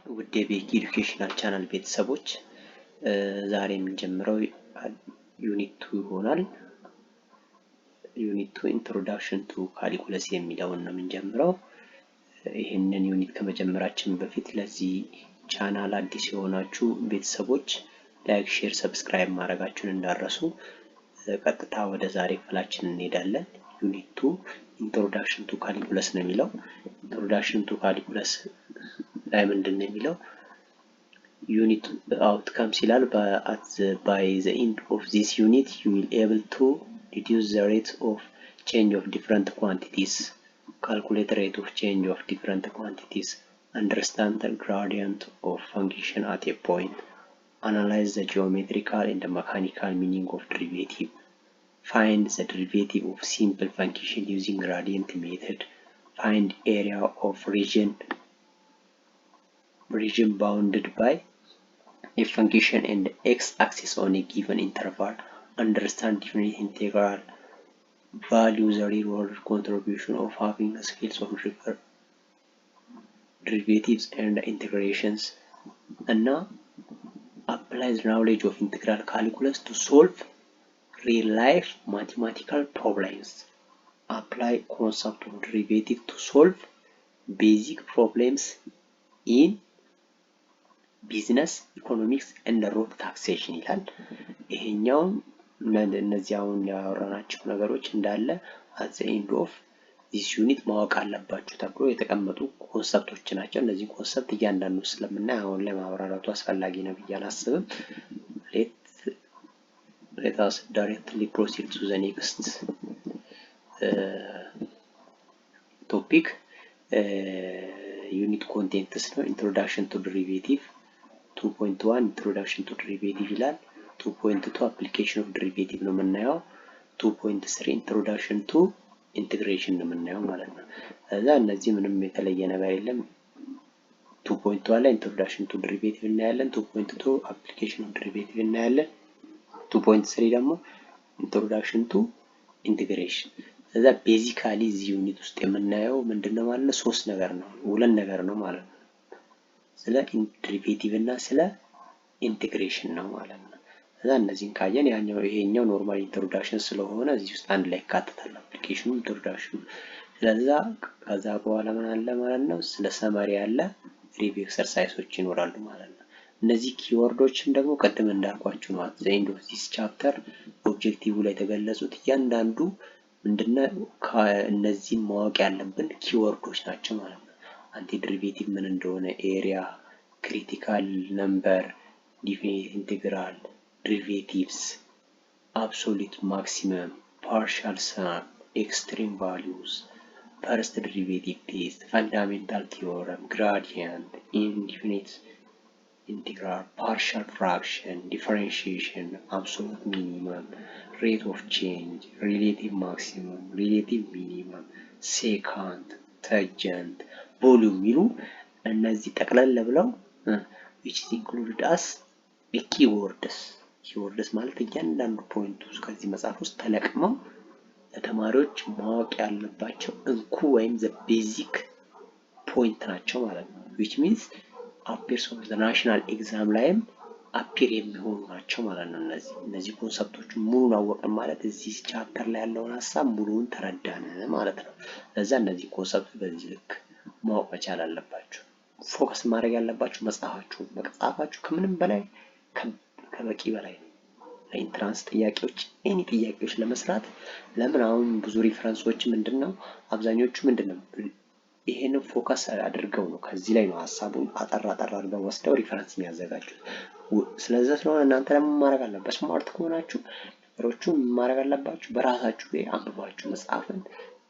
ውድ የቤኪ ኤዱኬሽናል ቻናል ቤተሰቦች ዛሬ የምንጀምረው ዩኒት 2 ይሆናል። ዩኒት 2 ኢንትሮዳክሽን ቱ ካልኩለስ የሚለውን ነው የምንጀምረው። ይህንን ዩኒት ከመጀመራችን በፊት ለዚህ ቻናል አዲስ የሆናችሁ ቤተሰቦች ላይክ፣ ሼር፣ ሰብስክራይብ ማድረጋችሁን እንዳትረሱ። ቀጥታ ወደ ዛሬ ክፍላችን እንሄዳለን። ዩኒት 2 ኢንትሮዳክሽን ቱ ካልኩለስ ነው የሚለው። ኢንትሮዳክሽን ቱ ካልኩለስ ላይ ምንድን ነው የሚለው? ዩኒት outcomes ይላል by the end of this unit you will able to reduce the rate of change of different quantities, calculate rate of change of different quantities, understand the gradient of function at a point, analyze the geometrical and the mechanical meaning of derivative, find the derivative of simple function using gradient method, find area of region bounded by a function and x-axis on a given interval, understand definite integral, value the real world contribution of having scales of derivatives and integrations, and apply the knowledge of integral calculus to solve real life mathematical problems. Apply concept of derivative to solve basic problems in ቢዝነስ ኢኮኖሚክስ ኤንድ ሮድ ታክሴሽን ይላል። ይሄኛውም እነዚያውን ያወራናቸው ነገሮች እንዳለ at the end of this unit ማወቅ አለባችሁ ተብሎ የተቀመጡ ኮንሰፕቶች ናቸው። እነዚህ ኮንሰፕት እያንዳንዱ ስለምናይ አሁን ላይ ማብራራቱ አስፈላጊ ነው ብዬ አላስብም። let us directly proceed to the next topic. Unit contents ነው introduction to derivative 2.1 introduction to derivative ይላል። 2.2 application of derivative ነው የምናየው። 2.3 introduction to integration ነው የምናየው ማለት ነው። እዛ እነዚህ ምንም የተለየ ነገር የለም። 2.1 ላይ introduction to derivative እናያለን። 2.2 application of derivative እናያለን። 2.3 ደግሞ introduction to integration። እዛ ቤዚካሊ እዚህ ዩኒት ውስጥ የምናየው ምንድነው ማለት ነው? ሶስት ነገር ነው፣ ሁለት ነገር ነው ማለት ነው። ስለ derivative እና ስለ integration ነው ማለት ነው። እዛ እነዚህን ካየን ይሄኛው ኖርማል ኢንትሮዳክሽን ስለሆነ እዚህ ውስጥ አንድ ላይ ካተታል አፕሊኬሽኑ ኢንትሮዳክሽኑ። ስለዛ ከዛ በኋላ ምን አለ ማለት ነው? ስለ ሰመሪ ያለ ሪቪው ኤክሰርሳይሶች ይኖራሉ ማለት ነው። እነዚህ ኪወርዶችም ደግሞ ቀደም እንዳልኳችሁ ነው። at the end of this chapter ኦብጀክቲቭ ላይ የተገለጹት እያንዳንዱ ምንድነው ከእነዚህ ማወቅ ያለብን ኪወርዶች ናቸው ማለት ነው። አንቲ ዴሪቬቲቭ ምን እንደሆነ፣ ኤሪያ፣ ክሪቲካል ነምበር፣ ዲፊኒት ኢንቴግራል፣ ዴሪቬቲቭስ፣ አብሶሉት ማክሲመም፣ ፓርሻል ሰም፣ ኤክስትሪም ቫልዩስ፣ ፈርስት ዴሪቬቲቭ ቴስት፣ ፈንዳሜንታል ቲዮረም፣ ግራዲየንት፣ ኢንዲፊኒት integral, partial fraction, differentiation, absolute minimum, rate of change, relative maximum, relative minimum, secant, tangent, volume ሚሉ እነዚህ ጠቅለል ብለው which is included as a keywords ማለት እያንዳንዱ ፖይንት ውስጥ ከዚህ መጽሐፍ ውስጥ ተለቅመው ለተማሪዎች ማወቅ ያለባቸው እንኩ ወይም the basic point ናቸው ማለት ነው። which means appears on the national exam ላይም አፒር የሚሆኑ ናቸው ማለት ነው። እነዚህ ኮንሰፕቶች ሙሉን አወቅን ማለት እዚህ ቻፕተር ላይ ያለውን ሐሳብ ሙሉውን ተረዳን ማለት ነው። ለዛ እነዚህ ኮንሰፕት በዚህ ልክ ማወቅ መቻል አለባችሁ። ፎከስ ማድረግ ያለባችሁ መጽሐፋችሁ ከምንም በላይ ከበቂ በላይ ነው። ለኢንትራንስ ጥያቄዎች ኤኒ ጥያቄዎች ለመስራት ለምን አሁን ብዙ ሪፈረንሶች ምንድነው አብዛኞቹ ምንድነው ይሄንን ፎከስ አድርገው ነው ከዚህ ላይ ነው ሐሳቡን አጠራ አድርገው ወስደው ሪፈረንስ የሚያዘጋጁት። ስለዚህ ስለሆነ እናንተ ደግሞ ማድረግ አለባችሁ። ስማርት ከሆናችሁ ነገሮቹን ማድረግ አለባችሁ በራሳችሁ ላይ አንብባችሁ መጽሐፍን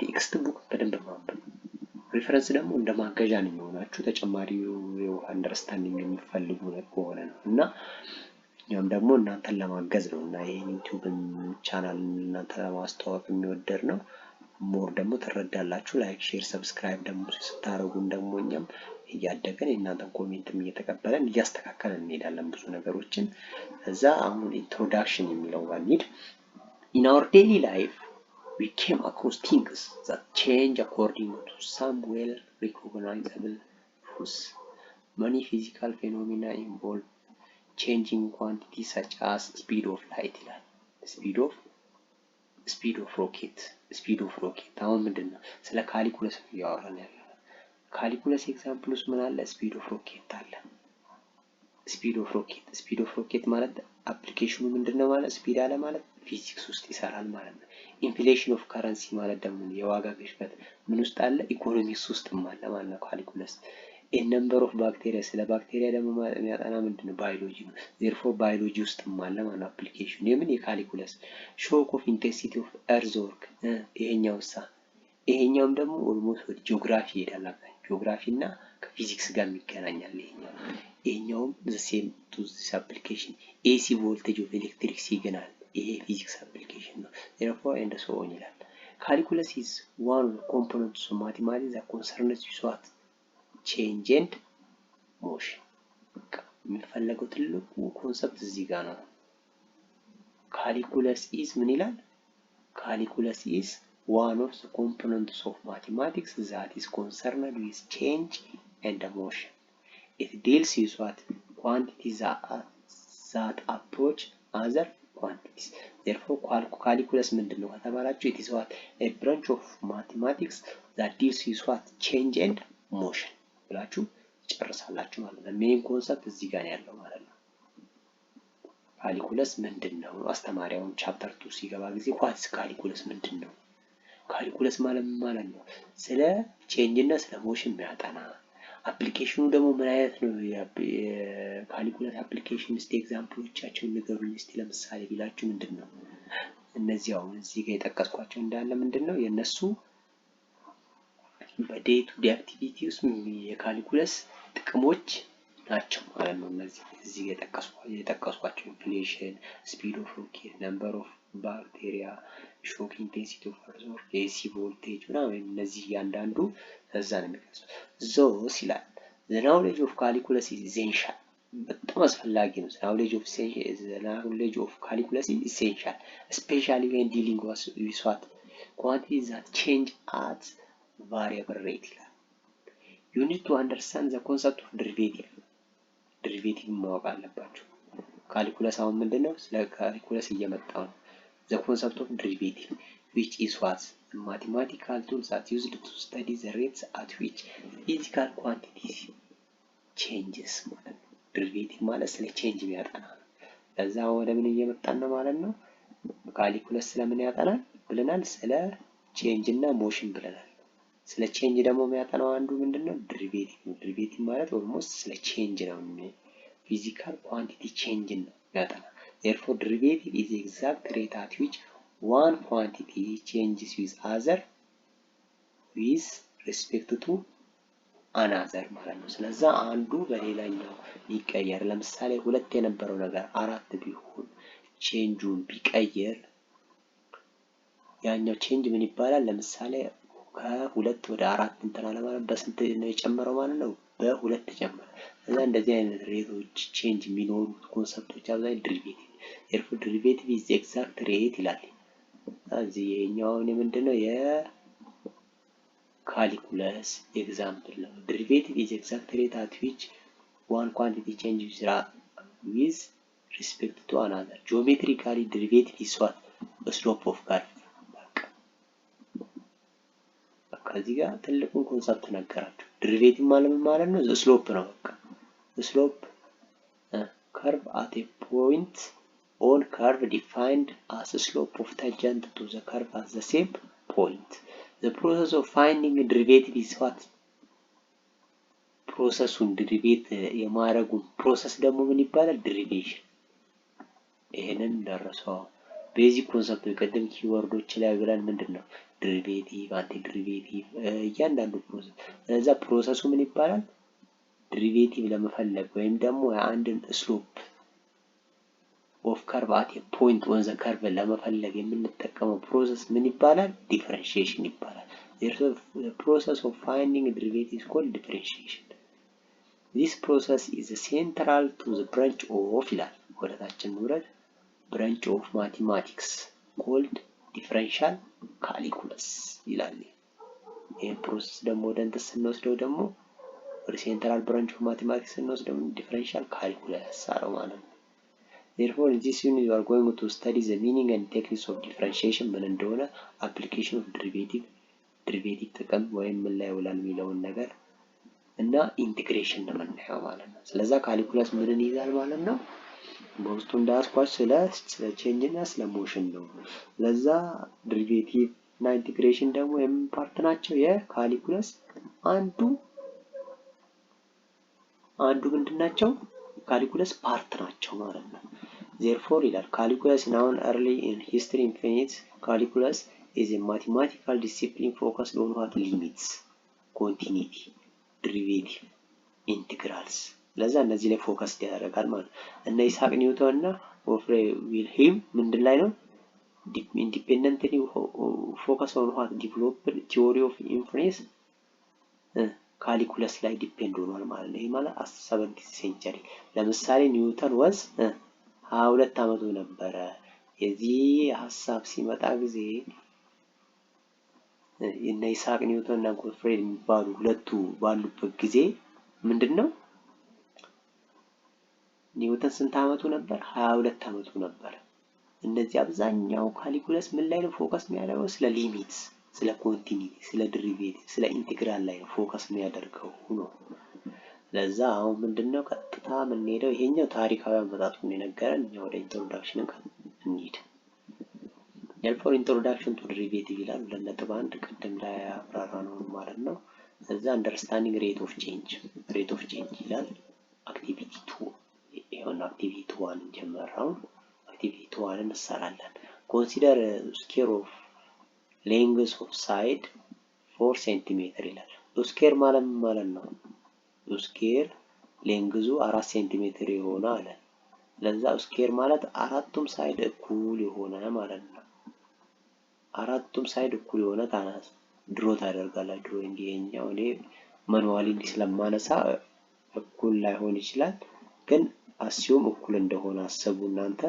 ቴክስት ቡክ በደንብ ማንበብ። ሪፈረንስ ደግሞ እንደ ማገዣ ነው የሚሆናችሁ ተጨማሪ አንደርስታንዲንግ የሚፈልጉ ከሆነ ነው እና ያም ደግሞ እናንተን ለማገዝ ነው እና ይሄን ዩቲዩብን ቻናል እናንተ ለማስተዋወቅ የሚወደድ ነው። ሞር ደግሞ ተረዳላችሁ። ላይክ፣ ሼር፣ ሰብስክራይብ ደግሞ ስታረጉን ደግሞ እኛም እያደገን እናንተን ኮሜንትም እየተቀበለን እያስተካከለን እንሄዳለን ብዙ ነገሮችን። እዛ አሁን ኢንትሮዳክሽን የሚለው ጋር እንሂድ። in our daily life we came across things that change according to some well recognizable rules. many physical phenomena involve changing quantities such as speed of light ይላል። speed of rocket አሁን ምንድነው ስለ ካልኩለስ ያወራን ያለው ካልኩለስ ኤግዛምፕል ውስጥ ምን አለ speed of rocket አለ speed of rocket ማለት አፕሊኬሽኑ ምንድነው ማለት ስፒድ አለ ማለት ፊዚክስ ውስጥ ይሰራል ማለት ነው ኢንፍሌሽን ኦፍ ከረንሲ ማለት ደግሞ የዋጋ ግሽበት ምን ውስጥ አለ ኢኮኖሚክስ ውስጥ አለ ማለት ነው ካልኩለስ a number of bacteria ስለ ባክቴሪያ ደግሞ የሚያጠና ምንድነው ባዮሎጂ ነው therefore ባዮሎጂ ውስጥ አለ ማለት ነው አፕሊኬሽኑ የምን የካልኩለስ shock of intensity of earth work ይሄኛውም ደግሞ ኦልሞስት ወደ ጂኦግራፊ ይሄዳል ጂኦግራፊ እና ከፊዚክስ ጋር ይገናኛል ይሄኛውም the same to this application AC voltage of electric signal ይሄ ፊዚክስ አፕሊኬሽን ነው therefore and so on ይላል calculus is one component of mathematics that concerns what change and motion የሚፈለገው ትልቁ ኮንሰፕት እዚህ ጋር ነው calculus is ምን ይላል calculus is one of the components of mathematics that is concerned with change and motion. It deals with what quantities that approach other quantities. Therefore, calculus ምንድነው ከተባላችሁ it is what a branch of mathematics that deals with what change and motion. ብላችሁ ጨርሳላችሁ ማለት ነው። ሜን ኮንሰፕት እዚህ ጋር ያለው ማለት ነው። ካልኩለስ ምንድነው አስተማሪውን ቻፕተር 2 ሲገባ ጊዜ what is calculus ምንድነው ካልኩለስ ማለት ነው ስለ ቼንጅ እና ስለ ሞሽን የሚያጠና አፕሊኬሽኑ ደግሞ ምን አይነት ነው የካልኩለስ አፕሊኬሽን እስቲ ኤግዛምፕሎቻቸውን ንገሩኝ እስቲ ለምሳሌ ቢላችሁ ምንድነው እነዚህ አሁን እዚህ ጋር የጠቀስኳቸው እንዳለ ምንድነው የነሱ በዴይ ቱ ዴይ አክቲቪቲ ውስጥ የካልኩለስ ጥቅሞች ናቸው ማለት ነው እነዚህ እዚህ ጋር የጠቀስኳቸው ኢንፍሌሽን ስፒድ ኦፍ ሮኬት ነምበር ኦፍ ባክቴሪያ shock intensity of earth work AC voltage ምናምን እነዚህ ያንዳንዱ እዛ ነው የሚገልጹት ዞስ ይላል the knowledge of calculus is essential በጣም አስፈላጊ ነው the knowledge of calculus is essential especially when dealing with what quantities that change at variable rate ይላል you need to understand the concept of derivative ማወቅ አለባችሁ calculus አሁን ምንድነው ስለ calculus እየመጣው ነው the concept of derivative which is what a mathematical tool that used to study the rates at which physical quantities changes ማለት ነው derivative ማለት ስለ change የሚያጠና ነው ለዛ ወደ ምን እየመጣን ነው ማለት ነው ካልኩለስ ስለምን ያጠናል ብለናል ስለ change እና motion ብለናል ስለ change ደግሞ የሚያጠናው አንዱ ምንድነው derivative ማለት almost ስለ change ነው physical quantity change ነው ያጠናል Therefore, derivative is the exact rate at which one quantity changes with other with respect to another ማለት ነው ስለዛ አንዱ በሌላኛው ይቀየር ለምሳሌ ሁለት የነበረው ነገር አራት ቢሆን ቼንጁን ቢቀየር ያኛው ቼንጅ ምን ይባላል ለምሳሌ ከሁለት ወደ አራት እንተና ለማለት በስንት ነው የጨመረው ማለት ነው በሁለት ጨመረ እና እንደዚህ አይነት ሬቶች ቼንጅ የሚኖሩ ኮንሰፕቶች አብዛኛው derivative therefore derivative is the exact rate ይላል እዚህ የኛው ምንድነው የካልኩለስ ኤግዛምፕል ነው derivative is the exact rate at which one quantity changes with respect to another geometrically derivative is what the slope of curve ከዚህ ጋር ትልቁን ኮንሰፕት ነገራችሁ derivative ማለት ነው the slope ነው በቃ the slope curve at a point on curve defined as a slope of tangent to the curve at the same point the process of finding a derivative is what ፕሮሰሱን ዴሪቬት የማድረጉ ፕሮሰስ ደግሞ ምን ይባላል derivation ይሄንን ደረሰው ቤዚክ ኮንሰፕት የቀደም ኪወርዶች ላይ ብለን ምንድነው derivative anti derivative እያንዳንዱ ፕሮሰስ ስለዛ ፕሮሰሱ ምን ይባላል derivative ለመፈለግ ወይም ደግሞ አንድን ስሎፕ of curve at a point on the curve ለመፈለግ የምንጠቀመው ፕሮሰስ ምን ይባላል differentiation ይባላል therefore the process of finding a derivative is called differentiation this process is central to the branch of ይላል ወደታችን ወረድ branch of mathematics called differential calculus ይላል ይሄ ፕሮሰስ ደግሞ ወደ እንትን ስንወስደው ደግሞ ወደ ሴንትራል ብራንች ኦፍ ማቴማቲክስ ስንወስድ ደግሞ ዲፈረንሻል ካልኩለስ አለው ማለት ነው። therefore in this unit you are going to study the meaning and techniques of differentiation ምን እንደሆነ application of derivative ጥቅም ወይም ምን ላይ ይውላል የሚለውን ነገር እና ኢንቲግሬሽን ነው የምናየው ማለት ነው። ስለዛ ካልኩለስ ምንን ይዛል ማለት ነው? በውስጡ እንዳያስኳችሁ ስለ ቼንጅ እና ስለ ሞሽን ነው። ለዛ ዴሪቬቲቭ እና ኢንቲግሬሽን ደግሞ የምን ፓርት ናቸው? የካልኩለስ አንዱ ምንድናቸው? ካልኩለስ ፓርት ናቸው ማለት ነው። therefore ይላል calculus known early in history infinite calculus is a mathematical discipline focused on what limits, continuity, derivative, integrals ለዛ እነዚህ ላይ ፎከስ ያደርጋል ማለት ነው። እና ኢሳቅ ኒውተን እና ኦፍሬ ዊልሄም ምንድን ላይ ነው ኢንዲፔንደንትሊ ፎከስ ኦን ዋት ዲቨሎፕድ ቲዮሪ ኦፍ ኢንፊኒት ካልኩለስ ላይ ዲፔንድ ሆኗል ማለት ነው። ይሄ ማለት 17th ሴንቸሪ ለምሳሌ ኒውተን ወዝ 22 ዓመቱ ነበረ። የዚህ ሐሳብ ሲመጣ ጊዜ እና ኢሳቅ ኒውተን እና ጎትፍሬድ የሚባሉ ሁለቱ ባሉበት ጊዜ ምንድነው ኒውተን ስንት ዓመቱ ነበር? 22 ዓመቱ ነበር። እነዚህ አብዛኛው ካልኩለስ ምን ላይ ነው ፎከስ የሚያደርገው? ስለ ሊሚትስ፣ ስለ ኮንቲኒቲ፣ ስለ ዴሪቬቲቭ፣ ስለ ኢንቴግራል ላይ ነው ፎከስ የሚያደርገው ነው። ለዛ አሁን ምንድነው ቀጥታ የምንሄደው ይሄኛው ታሪካዊ አመጣጡን የነገረን እኛ ወደ ኢንትሮዳክሽን እንሂድ። therefore introduction to derivative ይላል 2.1 ቅድም ላይ አብራራ ነው ማለት ነው። እዛ አንደርስታንዲንግ ሬት ኦፍ ቼንጅ ይላል አክቲቪቲ 2 ይሄን አክቲቪቲ 1 ጀመረው። አክቲቪቲ 1 እንሰራለን። ኮንሲደር ስኬር ኦፍ ሌንግዝ ኦፍ ሳይድ 4 ሴንቲሜትር ይላል። ስኬር ማለት ነው ስኬር ሌንግዙ 4 ሴንቲሜትር የሆነ አለ። ለዛ ስኬር ማለት አራቱም ሳይድ እኩል የሆነ ማለት ነው። አራቱም ሳይድ እኩል የሆነ ታናስ ድሮ ታደርጋላችሁ። ድሮይንግ ይሄኛው እኔ ማኑዋሊ ስለማነሳ እኩል ላይሆን ይችላል፣ ግን አሲዩም እኩል እንደሆነ አስቡ እናንተ።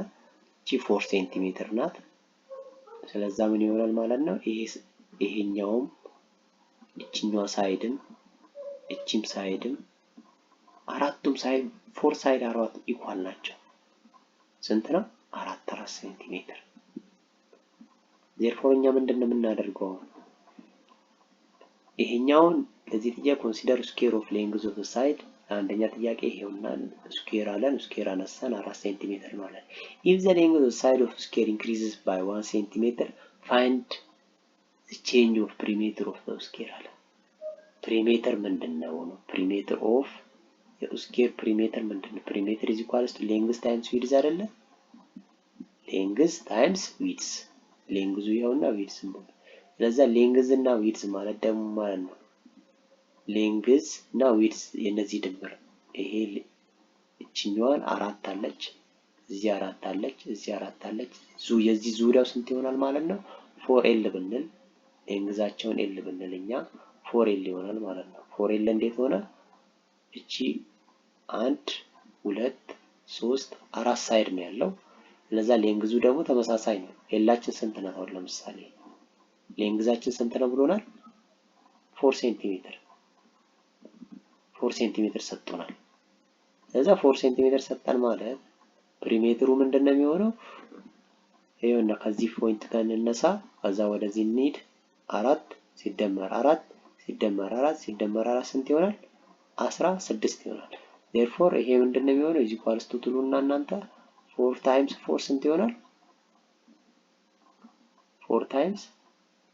እቺ 4 ሴንቲሜትር ናት። ስለዛ ምን ይሆናል ማለት ነው? ይሄኛውም እቺኛው ሳይድም እቺም ሳይድም አራቱም ሳይድ 4 ሳይድ አራት ኢኳል ናቸው። ስንት ነው? 4 ሴንቲሜትር። therefore እኛ ምንድነው የምናደርገው? ይሄኛውን ለዚህ ጥያቄ ኮንሲደር ስኬር ኦፍ ሌንግዝ ኦፍ ሳይድ አንደኛ ጥያቄ ይሄውና ስኬር አለን። ስኬር አነሳን 4 ሴንቲሜትር ማለት if the length of side of square increases by 1 centimeter find the change of perimeter of the square አለ። perimeter ምንድነው ነው? perimeter of የስኬር perimeter ምንድነው? perimeter is equal to length times width አይደለ? length times width length ይኸውና width ነው። ስለዚህ length እና width ማለት ደግሞ ማለት ነው length እና width የነዚህ ድምር ይሄ እቺኛዋን 4 አለች፣ እዚህ 4 አለች፣ እዚህ 4 አለች። የዚህ ዙሪያው ስንት ይሆናል ማለት ነው? 4l ብንል lengthዛቸውን l ብንልኛ 4l ይሆናል ማለት ነው። 4l እንዴት ሆነ? እቺ 1 2 3 4 ሳይድ ነው ያለው። ለዛ ሌንግዙ ደግሞ ተመሳሳይ ነው። ኤላችን ስንት ነው? አሁን ለምሳሌ ሌንግዛችን ስንት ነው ብሎናል? 4 ሴንቲሜትር 4 ሴንቲሜትር ሰጥቶናል። ለዛ 4 ሴንቲሜትር ሰጠን ማለት ፕሪሜትሩ ምንድነው የሚሆነው? ይሄውና ከዚህ ፖይንት ጋር እንነሳ፣ ከዛ ወደዚህ እንሂድ። 4 ሲደመር 4 ሲደመር 4 ሲደመር 4 ስንት ይሆናል? 16 ይሆናል። therefore ይሄ ምንድነው የሚሆነው? እዚህ ኳልስቱ ትሉና እናንተ 4 times 4 ስንት ይሆናል? 4 times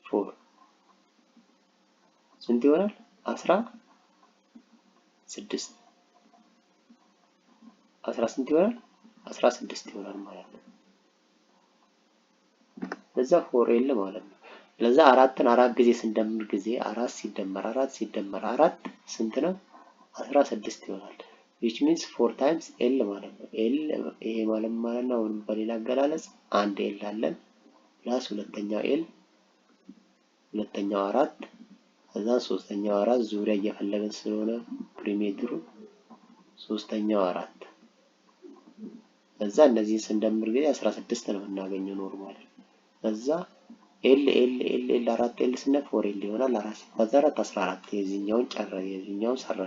4 ስንት ይሆናል? 16 ስንት ይሆናል? 16 ይሆናል ማለት ነው። ለዛ 4l ማለት ነው። ለዛ 4ን 4 ጊዜ ስንደምር ጊዜ 4 ሲደመር 4 ሲደመር 4 ስንት ነው? 16 ይሆናል። which means 4 times l ማለት ነው። l ይሄ ማለት ነው አሁን በሌላ አገላለጽ አንድ l አለን ፕላስ ሁለተኛው l ሁለተኛው 4 ከዛ ሶስተኛው 4 ዙሪያ እየፈለግን ስለሆነ ፕሪሜትሩ ሶስተኛው 4 ከዛ እነዚህን ስንደምር ጊዜ 16 ነው እናገኘው ኖርማል። ከዛ ኤል ኤል ኤል ኤል 4 ኤል ስንል 4 ኤል ይሆናል። 4 ሲባዛ 4 14 የዚህኛውን ጨረረ የዚህኛውን ሰራ።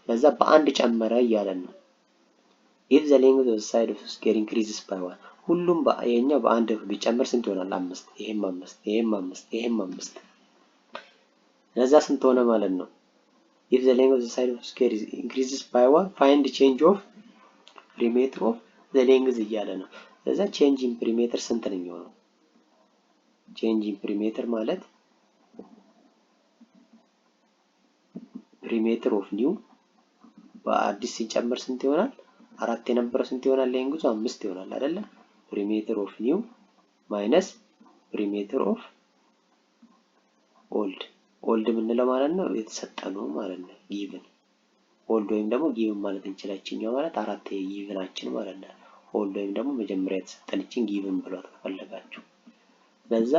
ለዛ በአንድ ጨመረ እያለን ነው። if the length of the side of the square increases by 1 ሁሉም የኛው በአንድ ቢጨመር ስንት ይሆናል? 5 ይሄም 5 ይሄም 5 ይሄም 5 ለዛ ስንት ሆነ ማለት ነው? if the length of the side of the square increases by 1 find the change of perimeter of the length እያለ ነው። ለዛ change in perimeter ስንት ነው የሚሆነው? change in perimeter ማለት perimeter of new በአዲስ ሲጨመር ስንት ይሆናል? 4 የነበረው ስንት ይሆናል? ሌንግዙ 5 ይሆናል አይደለ? perimeter of new minus perimeter of old old የምንለው ማለት ነው የተሰጠነው ማለት ነው። given old ወይም ደግሞ given ማለት እንችላችኛው ማለት 4 givenአችን ማለት ነው። old ወይም ደግሞ መጀመሪያ የተሰጠነችን given ብሏት ከፈለጋችሁ ለዛ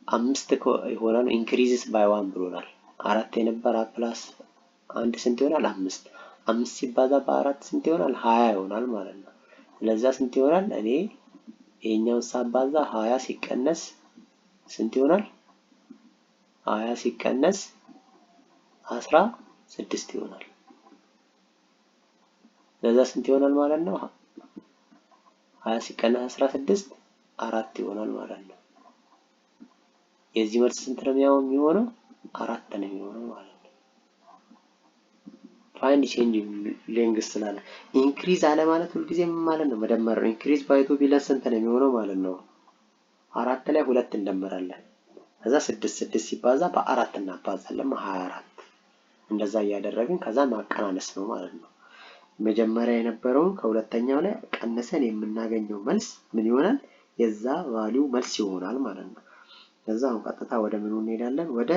5 ይሆናል increases by 1 ብሎናል። 4 የነበረ ፕላስ 1 ስንት ይሆናል? 5 5 ሲባዛ በ4 ስንት ይሆናል? 20 ይሆናል ማለት ነው። ለዛ ስንት ይሆናል? እኔ ይሄኛውን ሳባዛ 20 ሲቀነስ ስንት ይሆናል? 20 ሲቀነስ 16 ይሆናል። ለዛ ስንት ይሆናል ማለት ነው? 20 ሲቀነስ 16 4 ይሆናል ማለት ነው። የዚህ መልስ ስንት ነው የሚሆነው? 4 ነው የሚሆነው ማለት ነው። ፋይንድ ቼንጅ ሌንግዝ ስላለ ኢንክሪዝ አለ ማለት ሁልጊዜ ምን ማለት ነው? መደመር ነው። ኢንክሪዝ ባይ 2 ቢለን ስንት ነው የሚሆነው ማለት ነው? 4 ላይ 2 እንደምራለን። ከዛ 6 ሲባዛ በ4 እናባዛለን 24 እንደዛ እያደረግን ከዛ ማቀናነስ ነው ማለት ነው። መጀመሪያ የነበረውን ከሁለተኛው ላይ ቀንሰን የምናገኘው መልስ ምን ይሆናል? የዛ ቫልዩ መልስ ይሆናል ማለት ነው። ከዛ አሁን ቀጥታ ወደ ምኑ እንሄዳለን? ወደ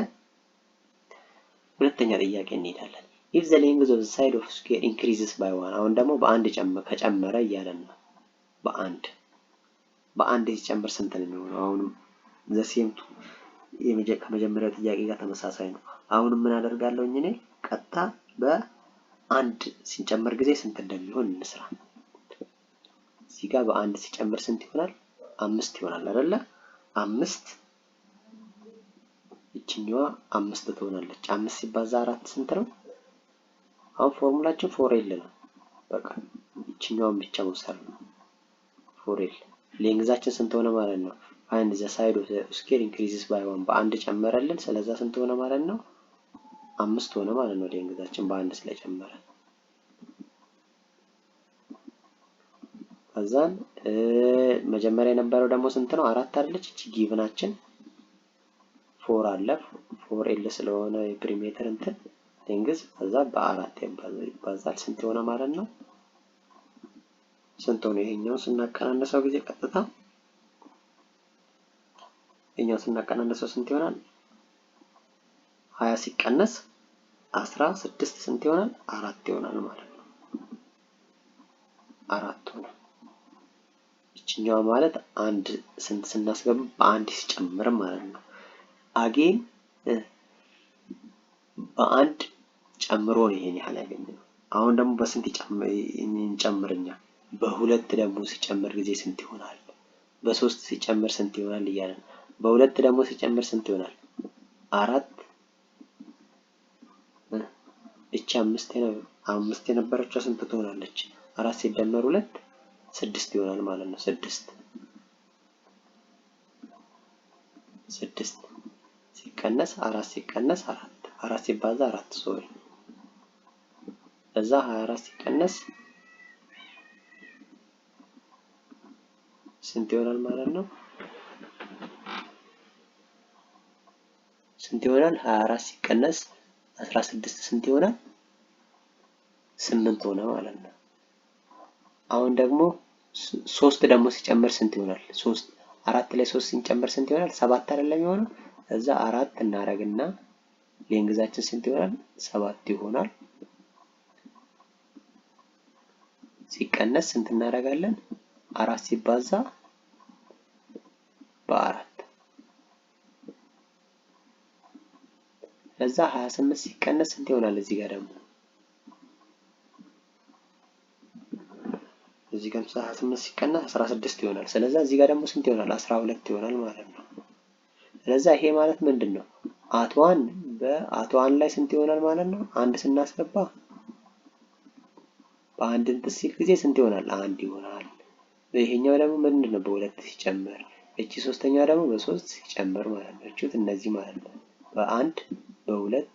ሁለተኛ ጥያቄ እንሄዳለን። if the length of the side of square increases by 1 አሁን ደግሞ በአንድ ከጨመረ እያለን ነው። በአንድ ሲጨምር ስንት ነው የሚሆነው? አሁንም the same ከመጀመሪያው ጥያቄ ጋር ተመሳሳይ ነው። አሁንም ምን አደርጋለሁ እኔ ቀጥታ በአንድ ሲጨመር ጊዜ ስንት እንደሚሆን እንስራ። እዚህ ጋር በአንድ ሲጨምር ስንት ይሆናል? 5 ይሆናል አይደለ? 5 እቺኛዋ 5 ትሆናለች። 5 ሲባዛ 4 ስንት ነው? አሁን ፎርሙላችን 4L ነው። በቃ እቺኛውን ብቻ መውሰድ ነው። 4L ሌንግዛችን ስንት ሆነ ማለት ነው? find the side of the square increases by 1 በአንድ ጨመረልን። ስለዛ ስንት ሆነ ማለት ነው? 5 ሆነ ማለት ነው። ሌንግዛችን በአንድ ስለጨመረ ከዛን መጀመሪያ የነበረው ደግሞ ስንት ነው? 4 አይደለች? እቺ ጊቭናችን 4 አለ። 4L ስለሆነ የፕሪሜትር እንትን ሌንግዝ ከዛ በ4 ይባዛል። ስንት ሆነ ማለት ነው? ስንት ሆነ? ይሄኛው ስናቀናነሰው ጊዜ ቀጥታ ይሄኛው ስናቀናነሰው ስንት ይሆናል? 20 ሲቀነስ 16 ስንት ይሆናል? 4 ይሆናል ማለት ነው። 4 ሆነ። እቺኛው ማለት አንድ ስንት ስናስገባ በአንድ ሲጨምር ማለት ነው። አጌን በአንድ ጨምሮ ነው ይሄን ያህል ያገኘነው። አሁን ደግሞ በስንት እንጨምርኛ? በሁለት ደግሞ ሲጨምር ጊዜ ስንት ይሆናል? በ3 ሲጨምር ስንት ይሆናል እያለን በሁለት ደግሞ ሲጨምር ስንት ይሆናል? 4 እቺ 5 የነበረችው ስንት ትሆናለች? 4 ሲደመር 2 6 ይሆናል ማለት ነው። 6 ሲቀነስ 4 ሲቀነስ 4 ሲባዛ 4 ሶሪ እዛ 24 ሲቀነስ ስንት ይሆናል ማለት ነው? ስንት ይሆናል? 24 ሲቀነስ 16 ስንት ይሆናል? 8 ሆነ ማለት ነው። አሁን ደግሞ 3 ደግሞ ሲጨመር ስንት ይሆናል? 4 ላይ 3 ሲጨመር ስንት ይሆናል? 7 አይደለም የሚሆነው? እዛ 4 እናረግና ሌንግዛችን ስንት ይሆናል? 7 ይሆናል። ሲቀነስ ስንት እናደርጋለን? 4 ሲባዛ በ4 ለዛ 28 ሲቀነስ ስንት ይሆናል? እዚህ ጋር ደግሞ እዚህ ጋር 28 ሲቀነስ 16 ይሆናል። ስለዚህ እዚህ ጋር ደግሞ ስንት ይሆናል? 12 ይሆናል ማለት ነው። ስለዚህ ይሄ ማለት ምንድነው? አት1 በአት1 ላይ ስንት ይሆናል ማለት ነው? አንድ ስናስገባ በአንድ እንትን ሲል ጊዜ ስንት ይሆናል? አንድ ይሆናል። ይሄኛው ደግሞ ምንድነው? በሁለት ሲጨመር፣ እቺ ሶስተኛው ደግሞ በሶስት ሲጨመር ማለት ነው። እቺት እነዚህ ማለት ነው በአንድ በሁለት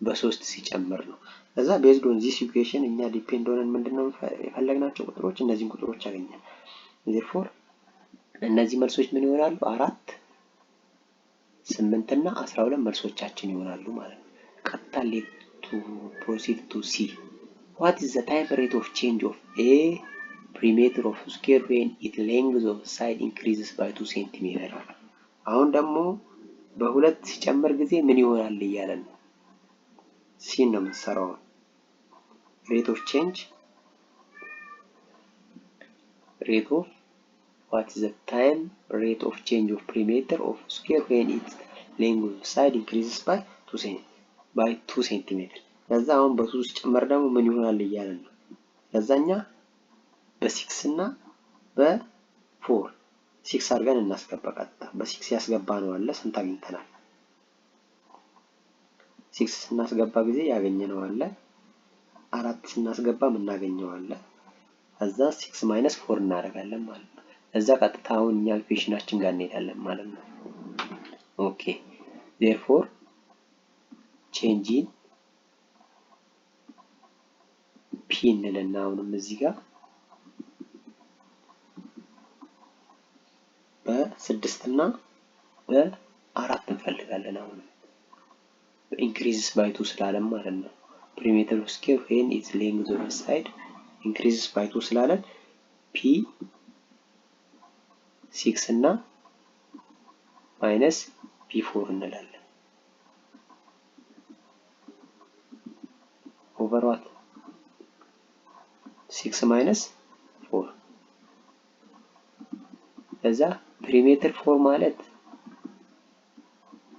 በሶስት ሲጨመር ነው። ከዛ ቤዝድ ኦን ዚስ ኢኩዌሽን እኛ ዲፔንድ ሆነን ምንድነው የፈለግናቸው ቁጥሮች እነዚህን ቁጥሮች አገኘን። ዜርፎር እነዚህ መልሶች ምን ይሆናሉ? 4 8 እና 12 መልሶቻችን ይሆናሉ ማለት ነው። ቀጥታ ሌት ቱ ፕሮሲድ ቱ ሲ what is the time rate of change of a perimeter of square when its length of side increases by 2 cm? አሁን ደግሞ በሁለት ሲጨመር ጊዜ ምን ይሆናል እያለን ነው። ሲን ነው የምንሰራው። rate of change what is the time rate of change of perimeter of square when its length of side increases by 2 cm? ለዛ አሁን በ2 ሲጨመር ደግሞ ምን ይሆናል እያለን ነው። ለዛኛ በ6 እና በ4 6 አድርገን እናስገባ። ቀጥታ በ6 ያስገባ ነው አለ ስንት አግኝተናል? 6 ስናስገባ ጊዜ ያገኘነው አለ 4 ስናስገባ የምናገኘው አለ። ከዛ 6 ማይነስ 4 እናደርጋለን ማለት ነው። እዛ ቀጥታ አሁን እኛ ኢኩዌሽናችን ጋር እንሄዳለን ማለት ነው። ኦኬ therefore change in ፒ እንልና አሁንም እዚህ ጋር በ6 እና በ4 እንፈልጋለን። አሁን increases by 2 ስላለን ማለት ነው። perimeter of square when its length of side increases by 2 ስላለን ፒ 6 እና ማይነስ ፒ4 እንላለን። ኦቨር ዋት 6 ማይነስ 4 ለዛ ፔሪሜትር 4 ማለት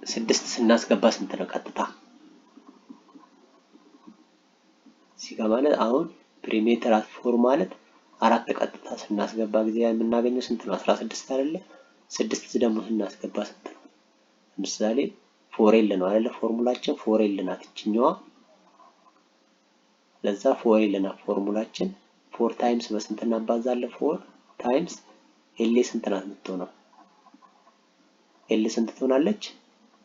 6 ስናስገባ ስንት ነው? ቀጥታ ሲጋ ማለት አሁን ፔሪሜትር 4 ማለት 4 ቀጥታ ስናስገባ ጊዜ የምናገኘው ስንት ነው? 16 አይደለ? 6 ደግሞ ስናስገባ ስንት ነው? ለምሳሌ 4ኤል ነው አይደለ? ፎርሙላችን 4ኤል ናት እቺኛዋ። ለዛ 4ኤል ናት ፎርሙላችን። 4 ታይምስ በስንት እናባዛለን? 4 ታይምስ ኤል ስንት ናት የምትሆነው? ኤል ስንት ትሆናለች?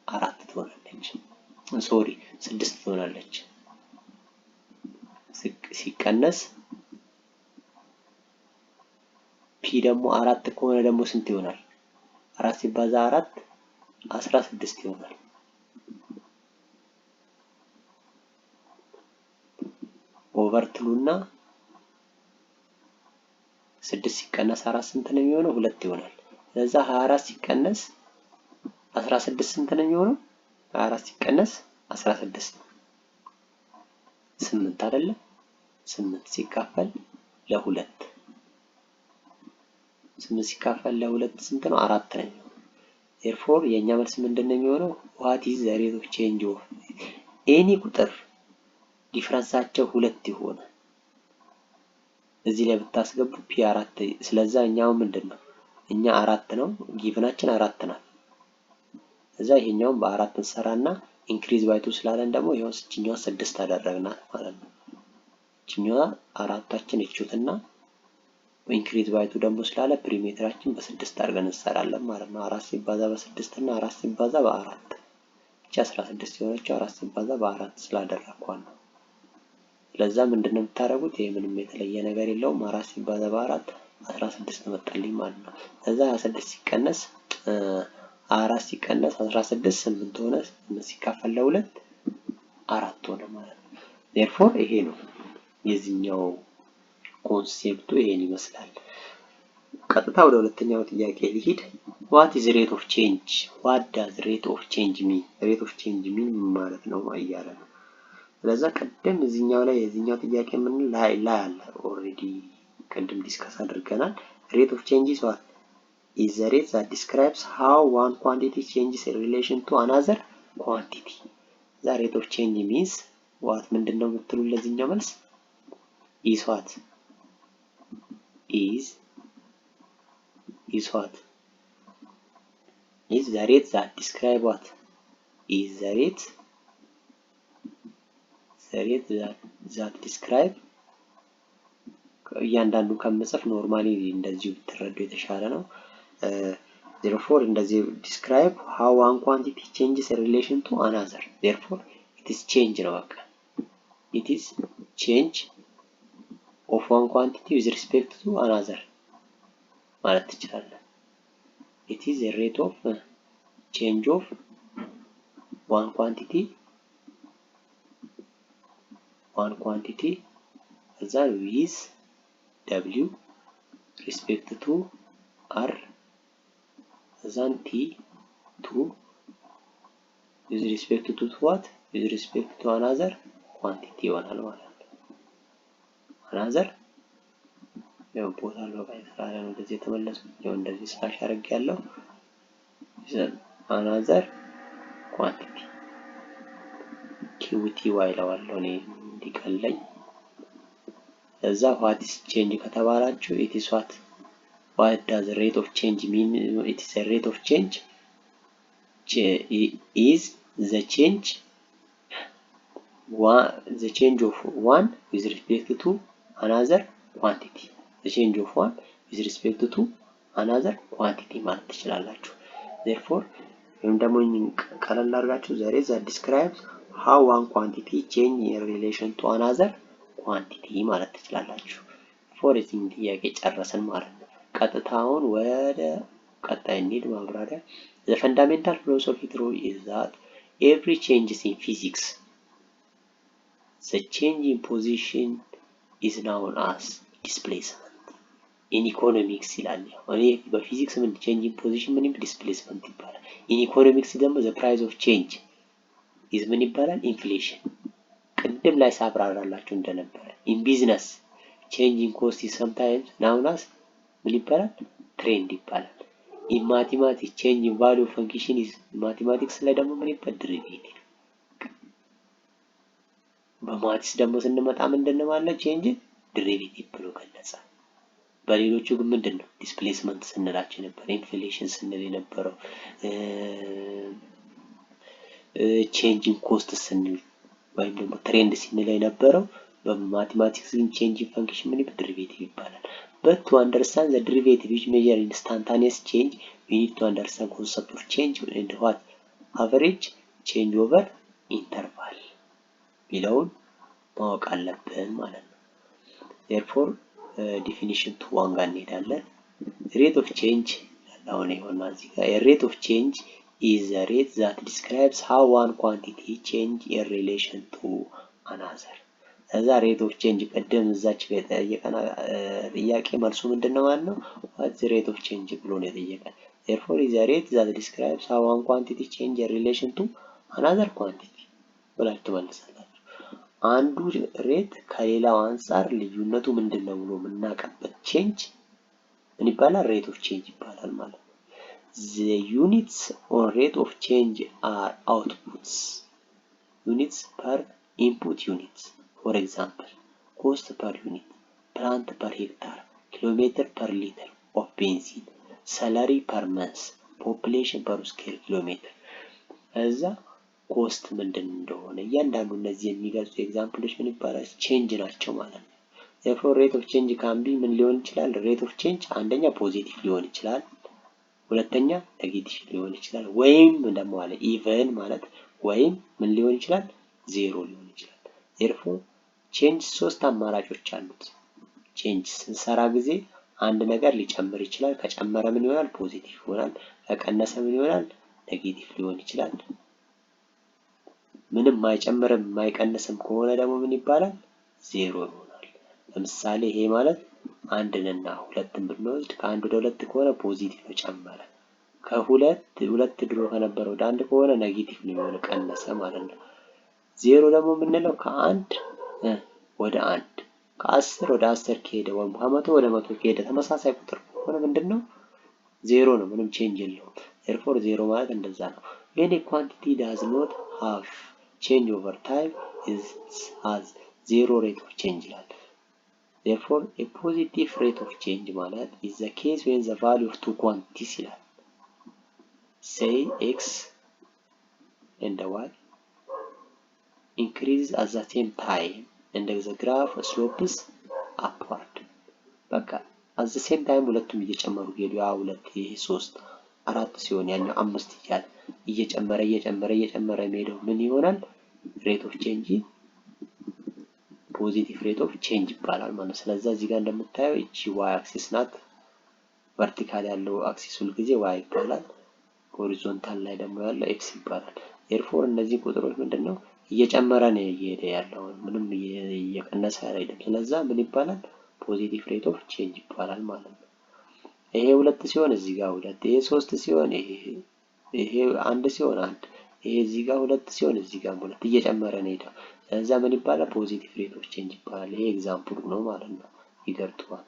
4 ትሆናለች። ሶሪ 6 ትሆናለች። ሲቀነስ ፒ ደግሞ 4 ከሆነ ደግሞ ስንት ይሆናል? 4 ሲባዛ 4 16 ይሆናል። ኦቨር ትሉና 6 ሲቀነስ 4 ስንት ነው የሚሆነው? 2 ይሆናል። ለዛ 24 ሲቀነስ 16 ስንት ነው የሚሆነው? 24 ሲቀነስ 16 8 አይደለ? 8 ሲካፈል ለ2 8 ሲካፈል ለ2 ስንት ነው? 4 ነው። therefore የኛ መልስ ምንድነው የሚሆነው? what is the rate of change of any ቁጥር ዲፈረንሳቸው 2 ይሆነ እዚህ ላይ ብታስገቡ ፒ4 ስለዛ እኛው ምንድነው እኛ 4 ነው ጊቭናችን 4 ናት። እዛ ይሄኛው በ4 እንሰራና ኢንክሪዝ ባይ 2 ስላለን ደግሞ ይሄው እቺኛው 6 አደረግናት ማለት ነው። እቺኛው አራታችን እቹትና ኢንክሪዝ ባይ 2 ደግሞ ስላለ ፔሪሜትራችን በ6 አድርገን እንሰራለን ማለት ነው። 4 ሲባዛ በ6 እና 4 ሲባዛ በ4 እቺ 16 የሆነችው 4 ሲባዛ በ4 ስላደረኳት ነው። ለዛ ምንድነው የምታረጉት? ይሄ ምንም የተለየ ነገር የለውም። 4 ሲባዛ በ4 16 መጣልኝ ማለት ነው። ለዛ 26 ሲቀነስ 4 ሲቀነስ 16 8 ሆነ። 8 ሲካፈል ለ2 4 ሆነ ማለት ነው። therefore ይሄ ነው የዚህኛው ኮንሴፕቱ ይሄን ይመስላል። ቀጥታ ወደ ሁለተኛው ጥያቄ ልሂድ። what is rate of change? what does rate of change mean? rate of change mean ማለት ነው እያለ ነው። ስለዛ ቀደም እዚህኛው ላይ የዚህኛው ጥያቄ ምን ላይ አለ ኦሬዲ ቅድም ዲስከስ አድርገናል። rate of change is what is the rate that describes how one quantity changes in relation to another quantity. the rate of change means what ምንድነው የምትሉ ለዚህኛው መልስ is what is what is the rate that describe what? Is the rate that describe እያንዳንዱ ከምጽፍ ኖርማሊ እንደዚህ ብትረዱ የተሻለ ነው። therefore እንደዚህ describe how one quantity changes in relation to another. therefore it is change ነው በቃ it is change of one quantity with respect to another ማለት ትችላለህ። it is a rate of change of one quantity that with w respect to r than t to with respect to what? with respect to another quantity ይሆናል ማለት ነው። another ያው ቦታ ነው ባይሰራ ነው እንደዚህ የተመለሰው ያው እንደዚህ ስላሽ አድርጌያለሁ another quantity qt ይለዋለሁ እኔ እንዲቀለኝ እዛ what is change ከተባላችሁ it is what does the rate of change mean? it is a rate of change is the change of one with respect to another quantity. the change of one with respect to another quantity ማለት ትችላላችሁ። therefore ወይም ደግሞ ቀለል አድርጋችሁ the rate that describes how one quantity change in relation to another quantity ማለት ትችላላችሁ። for እዚህ ጥያቄ ጨረስን ማለት ነው። ቀጥታውን ወደ ቀጣይ እንሂድ ማብራሪያ። the fundamental philosophy true is that every change in physics the change in position is known as displacement. in economics ይላል። እኔ በፊዚክስ ምን change in position ምን displacement ይባላል። in economics ደግሞ the price of change is ምን ይባላል inflation። ቅድም ላይ ሳብራራላችሁ እንደነበረ in business change in cost is sometimes known as ምን ይባላል trend ይባላል። in mathematics change in value of function is mathematics ላይ ደግሞ ምን ይባላል derivative። በማትስ ደግሞ ስንመጣ ምንድነው ማለት change derivative ብሎ ገለጸ። በሌሎቹ ግን ምንድነው displacement ስንላችሁ ነበር inflation ስንል የነበረው change in cost ስንል ወይም ደግሞ trend ስንል የነበረው በማቴማቲክስ ግን change in function ምን ይባላል derivative ይባላል። but to understand the derivative which measure instantaneous change we need to understand concept of change and what average change over interval ቢለውን ማወቅ አለብን ማለት ነው። therefore definition to one ጋር እንሄዳለን። rate of change አሁን ይሆናል እዚህ ጋር rate of change is the rate that describes how one quantity change in relation to another. እዛ rate of change ቀደም እዛች ጋር የጠየቀና ጥያቄ መልሱ ምንድነው ማለት ነው what is the rate of change ብሎ ነው የጠየቀን። therefore is the rate that describes how one quantity change in relation to another quantity ብላችሁ ትመልሳላችሁ። አንዱ ሬት ከሌላው አንፃር ልዩነቱ ምንድነው ብሎ የምናውቅበት change ምን ይባላል rate of change ይባላል ማለት ነው። the units on rate of change are outputs units per input units. for example cost per unit, plant per hectare, kilometer per liter of benzene, salary per month, population per square kilometer. እዛ ኮስት ምንድን እንደሆነ እያንዳንዱ እነዚህ የሚገልጹ ኤግዛምፕሎች ምን ይባላል ቼንጅ ናቸው ማለት ነው። therefore rate of change can be ምን ሊሆን ይችላል rate of change አንደኛ ፖዚቲቭ ሊሆን ይችላል ሁለተኛ ኔጌቲቭ ሊሆን ይችላል ወይም ደግሞ አለ ኢቨን ማለት ወይም ምን ሊሆን ይችላል ዜሮ ሊሆን ይችላል። therefore change ሶስት አማራጮች አሉት። change ስንሰራ ጊዜ አንድ ነገር ሊጨምር ይችላል ከጨመረ ምን ይሆናል ፖዚቲቭ ይሆናል ከቀነሰ ምን ይሆናል ኔጌቲቭ ሊሆን ይችላል። ምንም ማይጨምርም ማይቀንስም ከሆነ ደግሞ ምን ይባላል ዜሮ ይሆናል። ለምሳሌ ይሄ ማለት አንድንና ሁለትን ብንወስድ ከአንድ ወደ ሁለት ከሆነ ፖዚቲቭ ነው ጨመረ ከሁለት ድሮ ከነበረው ወደ አንድ ከሆነ ኔጌቲቭ ነው የሚሆነው ቀነሰ ማለት ነው። ዜሮ ደግሞ የምንለው ከአንድ ወደ አንድ ከ10 ወደ 10 ከሄደ ወይም ከ100 ወደ 100 ከሄደ ተመሳሳይ ቁጥር ከሆነ ምንድነው ዜሮ ነው ምንም ቼንጅ የለውም። therefore ዜሮ ማለት እንደዛ ነው። when a quantity does not have change over time is has zero rate of change ይላል። therefore a positive rate of change ማለት is the case when the value of two quantities ይላል say x and y increases at the same time and the graph slopes upward። በቃ at the same time ሁለቱም እየጨመሩ ሄዱ። ያ 2 ይሄ 3 4 ሲሆን ያኛው 5 እያለ እየጨመረ የሚሄደው ምን ይሆናል? ሬት ኦፍ ቼንጅ ፖዚቲቭ ሬት ኦፍ ቼንጅ ይባላል ማለት ነው። ስለዚህ እዚህ ጋር እንደምታየው እቺ y አክሲስ ናት። ቨርቲካል ያለው አክሲስ ሁሉ ጊዜ y ይባላል። ሆሪዞንታል ላይ ደግሞ ያለው x ይባላል። therefore እነዚህ ቁጥሮች ምንድነው እየጨመረ ነው እየሄደ ያለው ምንም እየቀነሰ አይደለም። ስለዚህ ምን ይባላል? ፖዚቲቭ ሬት ኦፍ ቼንጅ ይባላል ማለት ነው። ይሄ 2 ሲሆን እዚህ ጋር 2፣ ይሄ 3 ሲሆን ይሄ 1 ሲሆን 1፣ ይሄ እዚህ ጋር 2 ሲሆን እዚህ ጋር 2 እየጨመረ ነው ሄደው። ስለዚህ ምን ይባላል? ፖዚቲቭ ሬት ኦፍ ቼንጅ ይባላል። ይሄ ኤግዛምፕሉ ነው ማለት ነው። ይገርቷል።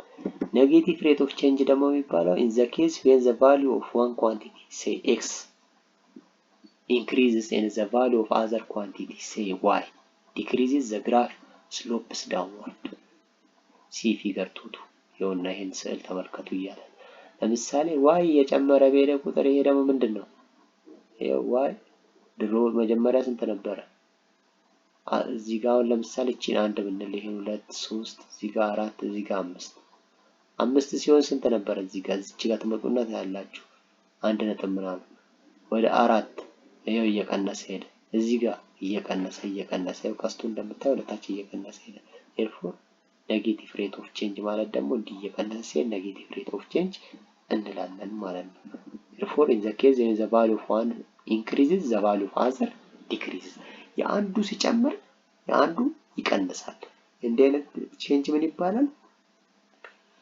ኔጌቲቭ ሬት ኦፍ ቼንጅ ደግሞ የሚባለው in the case when the value of one quantity say x increases and the value of other quantity say y decreases the graph slopes downward። ሲ ፊገር 2 ይኸውና ይሄን ስዕል ተመልከቱ እያለ ለምሳሌ y እየጨመረ በሄደ ቁጥር ይሄ ደግሞ ምንድነው? ይሄው y ድሮ መጀመሪያ ስንት ነበረ? እዚህ ጋር ለምሳሌ እቺን 1 ብንል ይሄ 2 3 እዚህ ጋር 4 እዚህ ጋር 5 ሲሆን ስንት ነበር? እዚህ ጋር ትመጡና ታያላችሁ 1 ነጥብ ምናምን ወደ 4 ይሄው እየቀነሰ ሄደ። እዚህ ጋር እየቀነሰ ይኸው ቀስቱ እንደምታዩ ለታች እየቀነሰ ሄደ። therefore ኔጌቲቭ ሬት ኦፍ ቼንጅ ማለት ደግሞ እንዲህ እየቀነሰ ሲሄድ ኔጌቲቭ ሬት ኦፍ ቼንጅ እንላለን ማለት ነው። therefore in the case when the value of one increases the value of other decreases የአንዱ ሲጨምር የአንዱ ይቀንሳል። እንዲህ አይነት ቼንጅ ምን ይባላል?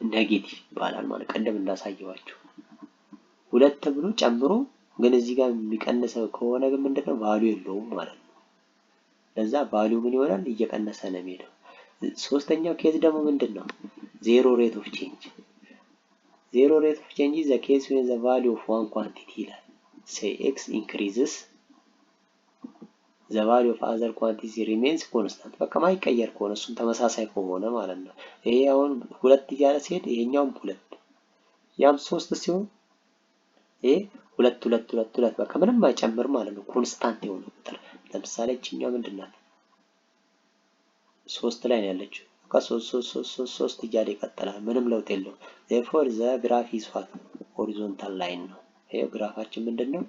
ኔጌቲቭ ይባላል ማለት ቀደም እንዳሳየዋችሁ። 2 ብሎ ጨምሮ ግን እዚህ ጋር የሚቀንሰው ከሆነ ግን ምንድነው ቫልዩ የለውም ማለት ነው። ለዛ ቫልዩ ምን ይሆናል? እየቀነሰ ነው የሚሄደው። ሶስተኛው ኬዝ ደግሞ ምንድነው? ዜሮ ሬት ኦፍ ቼንጅ። ዜሮ ሬት ኦፍ ቼንጅ is the case when the value of one quantity ይላል say x increases the value of other quantity remains constant። በቃ ማይቀየር ከሆነ እሱም ተመሳሳይ ከሆነ ማለት ነው። ይሄ አሁን 2 እያለ ሲሄድ ይሄኛውም 2 ያም 3 ሲሆን ይሄ 2 2 2 2 በቃ ምንም አይጨምር ማለት ነው። ኮንስታንት የሆነ ቁጥር ለምሳሌ እቺኛው ምንድናት? 3 ላይ ነው ያለችው። በቃ 3 እያለ ይቀጥላል። ምንም ለውጥ የለውም። therefore the graph is what horizontal line ነው። ይሄ ግራፋችን ምንድነው?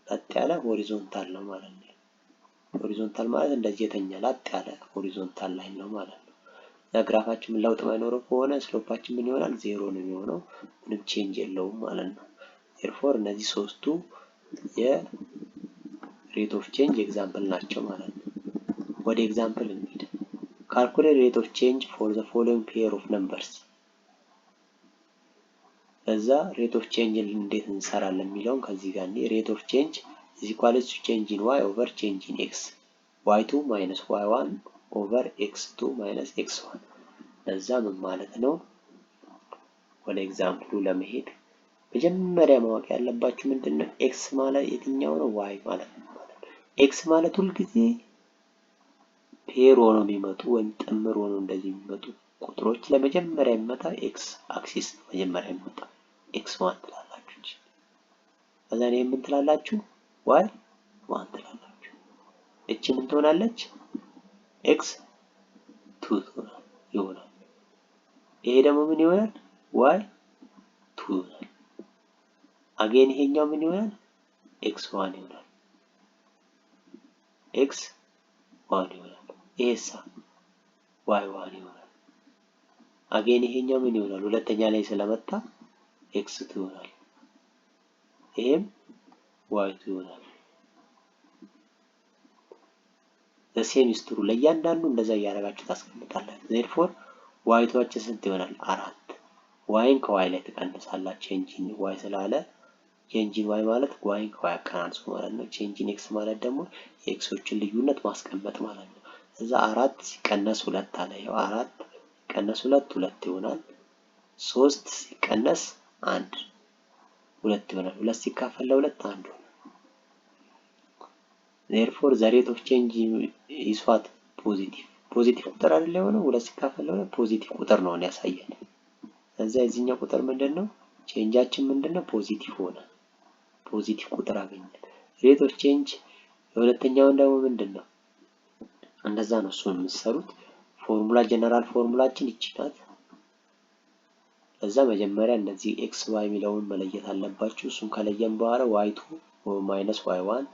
ለጥ ያለ ሆሪዞንታል ነው ማለት ነው። ሆሪዞንታል ማለት እንደዚህ የተኛ ለጥ ያለ ሆሪዞንታል ላይን ነው ማለት ነው። ለግራፋችን ለውጥ ማይኖረው ከሆነ ስሎፓችን ምን ይሆናል? ዜሮ ነው የሚሆነው። ምንም ቼንጅ የለውም ማለት ነው። therefore እነዚህ ሶስቱ የሬት ኦፍ ቼንጅ ኤግዛምፕል ናቸው ማለት ነው። ወደ ኤግዛምፕል እንሂድ። calculate rate of change for the following pair of numbers። እዛ ሬት ኦፍ ቼንጅ እንዴት እንሰራለን የሚለውን ከዚህ ጋር ሬት ኦፍ ቼንጅ is equal to change in y over change in x y2 minus y1 over x2 minus x1። ለዛ ምን ማለት ነው? ወደ ኤግዛምፕሉ ለመሄድ መጀመሪያ ማወቅ ያለባችሁ ምንድነው x ማለት የትኛው ነው? y ማለት ነው። x ማለት ሁሉ ጊዜ ፔር ሆኖ የሚመጡ ወይም ጥምር ሆኖ እንደዚህ የሚመጡ ቁጥሮች ለመጀመሪያ የሚመጣ x አክሲስ መጀመሪያ የሚመጣ x1 ትላላችሁ። ከዛ ነው ምን ትላላችሁ? y1 ትላላችሁ። እቺ ምን ትሆናለች? x2 ይሆናል። ይሄ ደግሞ ምን ይሆናል? y2 ይሆናል። አገን ይሄኛው ምን ይሆናል? x1 ይሆናል። x1 ይሆናል። ይሄሳ y1 ይሆናል። አገን ይሄኛው ምን ይሆናል? ሁለተኛ ላይ ስለመጣ x2 ይሆናል። ይሄም y2 ይሆናል። ለሴም ስትሩ ለእያንዳንዱ እንደዛ ያያረጋችሁ ታስቀምጣላችሁ። therefore y2 ስንት ይሆናል? 4 y ከy ላይ ተቀንሳላችሁ። change in y ስላለ change in y ማለት y ከy አቀናንሶ ማለት ነው። change in x ማለት ደግሞ የኤክሶችን ልዩነት ማስቀመጥ ማለት ነው። እዛ 4 ሲቀነስ 2 አለ። ያው 4 ሲቀነስ 2 2 ይሆናል። 3 ሲቀነስ 1 2 ይሆናል። 2 ሲካፈል ለ2 1 ይሆናል። therefore the rate of change is what positive ቁጥር አይደል የሆነው 2 ሲካፈል ለ2 ፖዚቲቭ ቁጥር ነው ያሳየን። ስለዚህ እዚህኛው ቁጥር ምንድነው? ቼንጃችን ምንድነው? ፖዚቲቭ ሆነ። ፖዚቲቭ ቁጥር አገኘን። ሬት ኦፍ ቼንጅ የሁለተኛውን ደግሞ ምንድን ነው? እንደዛ ነው እሱን የምትሰሩት። ፎርሙላ ጀነራል ፎርሙላችን ይቺ ናት። ለዛ መጀመሪያ እነዚህ ኤክስ ዋይ የሚለውን መለየት አለባችሁ። እሱን ከለየን በኋላ ዋይ2 ማይነስ ዋይ1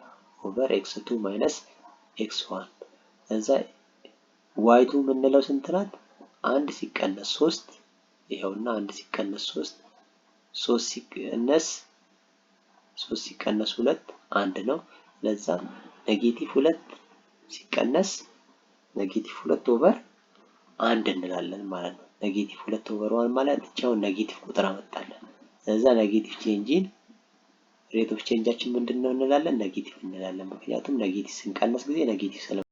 ኦቨር ኤክስ2 ማይነስ ኤክስ1። ለዛ ዋይ2 የምንለው ስንት ናት? 1 ሲቀነስ 3 ይኸውና 1 ሲቀነስ 3 3 ሲቀነስ 2 1 ነው። ለዛ ኔጌቲቭ 2 ሲቀነስ ኔጌቲቭ 2 ኦቨር 1 እንላለን ማለት ነው። ኔጌቲቭ 2 ኦቨር 1 ማለት ብቻውን ኔጌቲቭ ቁጥር አመጣለን። ለዛ ኔጌቲቭ ቼንጅን ሬት ኦፍ ቼንጃችን ምንድነው እንላለን? ኔጌቲቭ እንላለን። ምክንያቱም ኔጌቲቭ ስንቀነስ ጊዜ ኔጌቲቭ